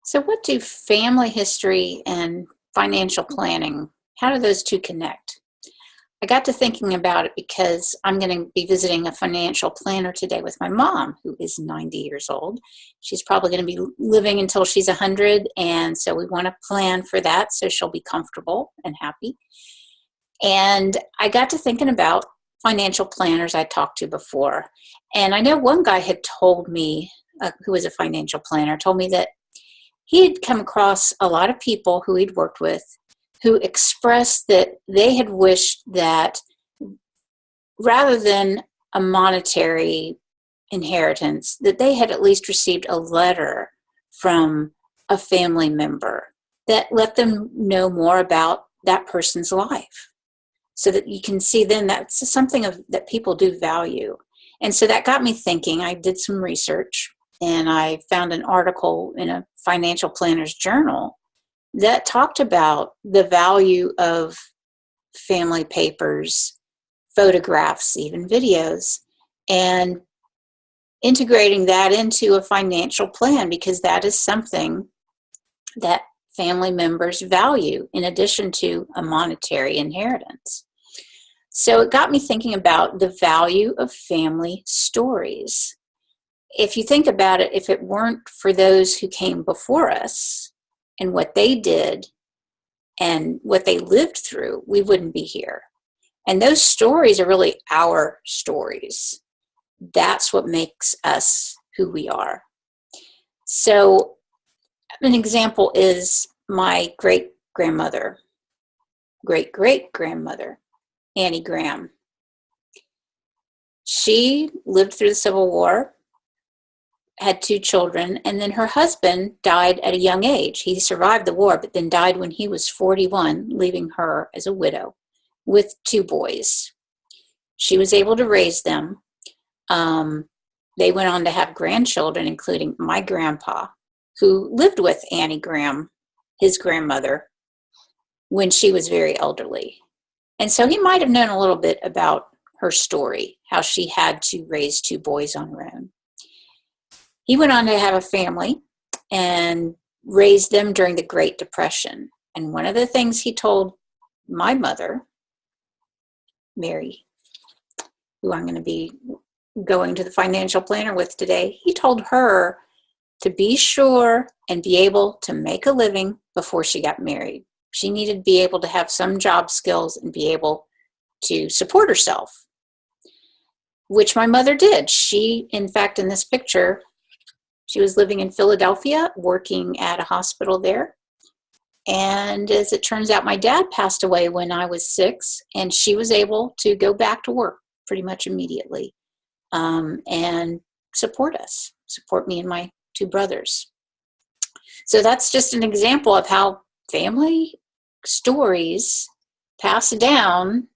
So, what do family history and financial planning, how do those two connect? I got to thinking about it because I'm going to be visiting a financial planner today with my mom, who is 90 years old. She's probably going to be living until she's 100, and so we want to plan for that so she'll be comfortable and happy. And I got to thinking about financial planners I talked to before. And I know one guy had told me, who was a financial planner, told me that he had come across a lot of people who he'd worked with who expressed that they had wished that rather than a monetary inheritance, that they had at least received a letter from a family member that let them know more about that person's life. So that you can see then that's something that people do value. And so that got me thinking. I did some research and I found an article in a financial planner's journal that talked about the value of family papers, photographs, even videos, and integrating that into a financial plan, because that is something that family members value in addition to a monetary inheritance. So it got me thinking about the value of family stories. If you think about it, if it weren't for those who came before us and what they did and what they lived through, we wouldn't be here. And those stories are really our stories. That's what makes us who we are. So an example is my great-grandmother, great-great-grandmother, Annie Graham. She lived through the Civil War, had 2 children, and then her husband died at a young age. He survived the war, but then died when he was 41, leaving her as a widow with 2 boys. She was able to raise them. They went on to have grandchildren, including my grandpa, who lived with Annie Graham, his grandmother, when she was very elderly. And so he might have known a little bit about her story, how she had to raise 2 boys on her own. He went on to have a family and raised them during the Great Depression. And one of the things he told my mother, Mary, who I'm going to be going to the financial planner with today, he told her to be sure and be able to make a living before she got married. She needed to be able to have some job skills and be able to support herself, which my mother did. She, in fact, in this picture, she was living in Philadelphia, working at a hospital there. And as it turns out, my dad passed away when I was 6, and she was able to go back to work pretty much immediately and support us, support me and my 2 brothers. So that's just an example of how family stories passed down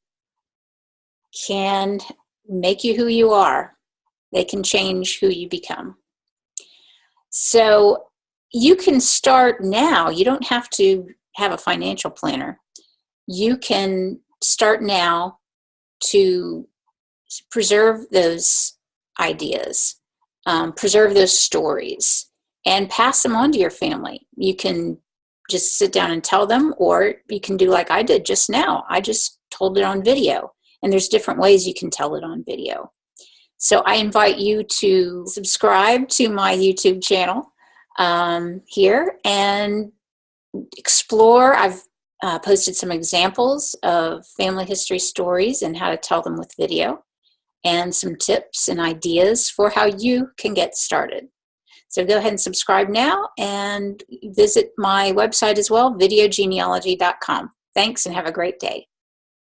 can make you who you are. They can change who you become. So you can start now. You don't have to have a financial planner. You can start now to preserve those ideas, preserve those stories, and pass them on to your family. You can just sit down and tell them, or you can do like I did just now. I just told it on video, and there's different ways you can tell it on video. So I invite you to subscribe to my YouTube channel here and explore. I've posted some examples of family history stories and how to tell them with video, and some tips and ideas for how you can get started. So go ahead and subscribe now and visit my website as well, videogenealogy.com. Thanks and have a great day.